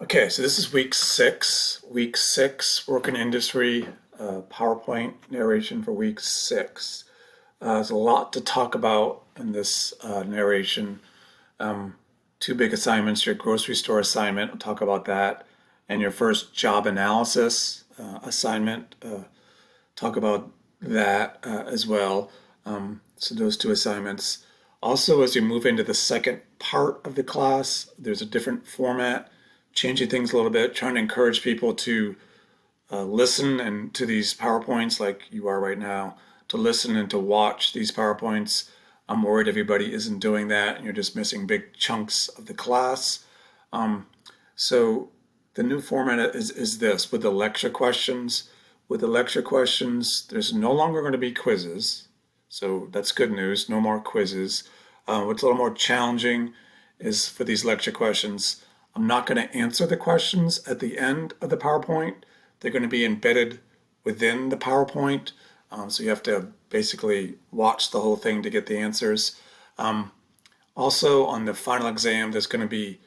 Okay, so this is week six. Week six, work in industry, PowerPoint narration for week six. There's a lot to talk about in this narration. Um, Two big assignments, your grocery store assignment, we'll talk about that, and your first job analysis assignment, talk about that as well. So those two assignments. Also, as you move into the second part of the class, there's a different format, changing things a little bit, trying to encourage people to listen and to these PowerPoints like you are right now, to listen and to watch these PowerPoints. I'm worried everybody isn't doing that and you're just missing big chunks of the class. So the new format is this with the lecture questions. With the lecture questions, there's no longer going to be quizzes. So that's good news. No more quizzes. What's a little more challenging is for these lecture questions, I'm not going to answer the questions at the end of the PowerPoint. They're going to be embedded within the PowerPoint. So you have to basically watch the whole thing to get the answers. Also, on the final exam, there's going to be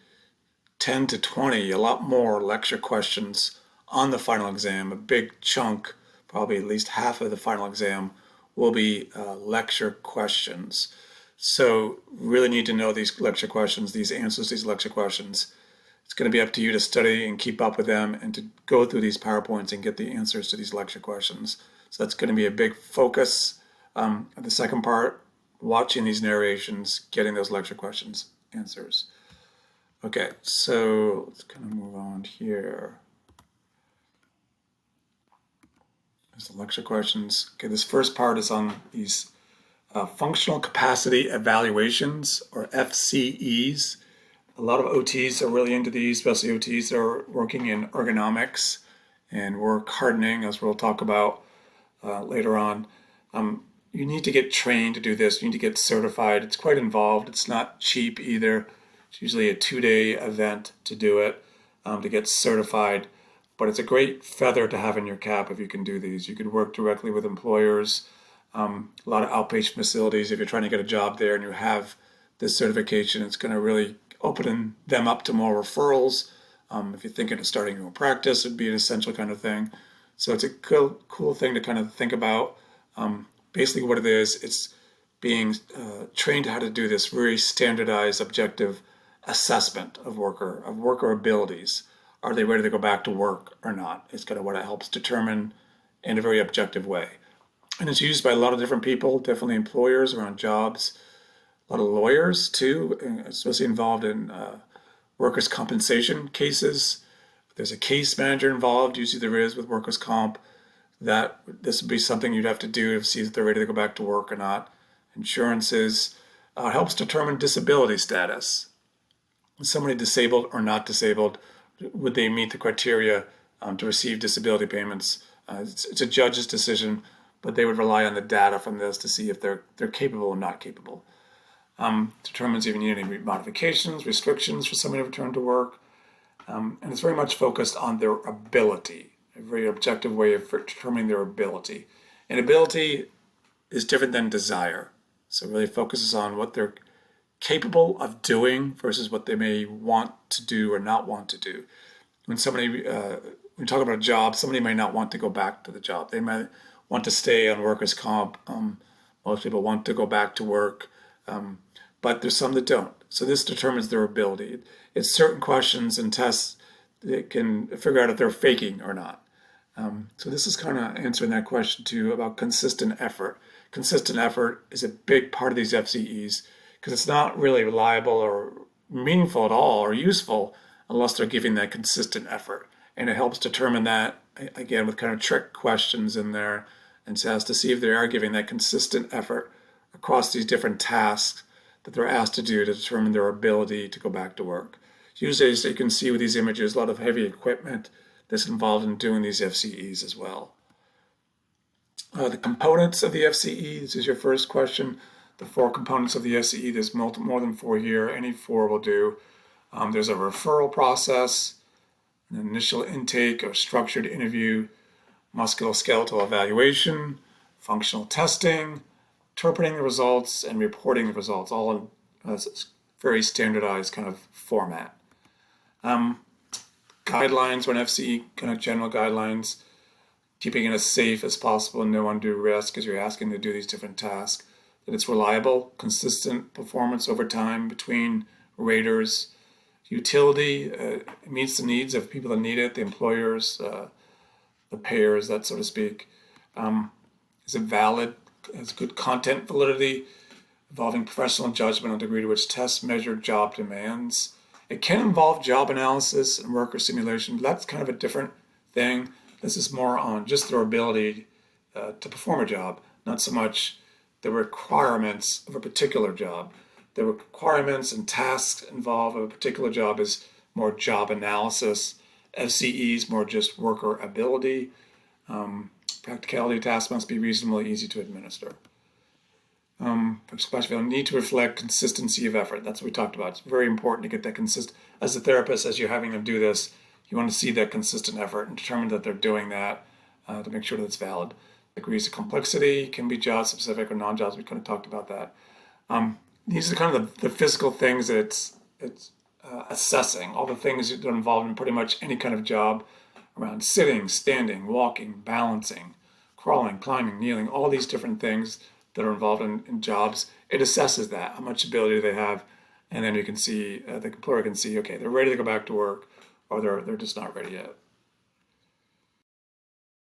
10 to 20, a lot more lecture questions on the final exam. A big chunk, probably at least half of the final exam, will be lecture questions. So really need to know these lecture questions, these answers to these lecture questions. It's going to be up to you to study and keep up with them and to go through these PowerPoints and get the answers to these lecture questions. So that's going to be a big focus. The second part, watching these narrations, getting those lecture questions answers. Okay, so let's kind of move on here. There's the lecture questions. Okay, this first part is on these functional capacity evaluations, or FCEs. A lot of OTs are really into these, especially OTs that are working in ergonomics and work hardening, as we'll talk about later on. You need to get trained to do this. You need to get certified. It's quite involved. It's not cheap either. It's usually a 2-day event to do it, to get certified. But it's a great feather to have in your cap if you can do these. You could work directly with employers, a lot of outpatient facilities. If you're trying to get a job there and you have this certification, it's going to really open them up to more referrals. If you're thinking of starting your own practice, it'd be an essential kind of thing. So it's a cool thing to kind of think about. Basically, what it is, it's being trained how to do this very standardized, objective assessment of worker abilities. Are they ready to go back to work or not? It's kind of what it helps determine in a very objective way. And it's used by a lot of different people, definitely employers around jobs, a lot of lawyers too, especially involved in workers' compensation cases. There's a case manager involved, usually there is with workers' comp. That this would be something you'd have to do to see if they're ready to go back to work or not. Insurances helps determine disability status. Is somebody disabled or not disabled? Would they meet the criteria to receive disability payments? It's a judge's decision, but they would rely on the data from this to see if they're capable or not capable. Determines if you need any modifications, restrictions for somebody to return to work. And it's very much focused on their ability, a very objective way of determining their ability. And ability is different than desire. So it really focuses on what they're capable of doing versus what they may want to do or not want to do. When we talk about a job, somebody may not want to go back to the job. They might want to stay on workers' comp. Most people want to go back to work, but there's some that don't. So this determines their ability. It's certain questions and tests that can figure out if they're faking or not. So this is kind of answering that question too about consistent effort. Consistent effort is a big part of these FCEs because it's not really reliable or meaningful at all or useful unless they're giving that consistent effort. And it helps determine that, again, with kind of trick questions in there, and so as to see if they are giving that consistent effort across these different tasks that they're asked to do to determine their ability to go back to work. Usually, as you can see with these images, a lot of heavy equipment that's involved in doing these FCEs as well. The components of the FCE, this is your first question. The 4 components of the FCE, there's more than 4 here. Any 4 will do. There's a referral process, an initial intake or structured interview, musculoskeletal evaluation, functional testing, interpreting the results, and reporting the results, all in a very standardized kind of format. guidelines, one FCE kind of general guidelines, keeping it as safe as possible and no undue risk as you're asking to do these different tasks. That it's reliable, consistent performance over time between raters. Utility, it meets the needs of people that need it, the employers, the payers, that so to speak. Is it valid? Has good content validity, involving professional judgment on the degree to which tests measure job demands. It can involve job analysis and worker simulation, but that's kind of a different thing. This is more on just their ability to perform a job, not so much the requirements of a particular job. The requirements and tasks involved of a particular job is more job analysis. FCEs more just worker ability. Practicality tasks must be reasonably easy to administer. Need to reflect consistency of effort. That's what we talked about. It's very important to get that consistent. As a therapist, as you're having them do this, you want to see that consistent effort and determine that they're doing that to make sure that it's valid. Degrees of complexity can be job specific or non-jobs. We kind of talked about that. These are kind of the physical things that it's assessing. All the things that are involved in pretty much any kind of job around sitting, standing, walking, balancing, crawling, climbing, kneeling, all these different things that are involved in jobs. It assesses that, how much ability they have, and then you can see, the employer can see, okay, they're ready to go back to work, or they're just not ready yet.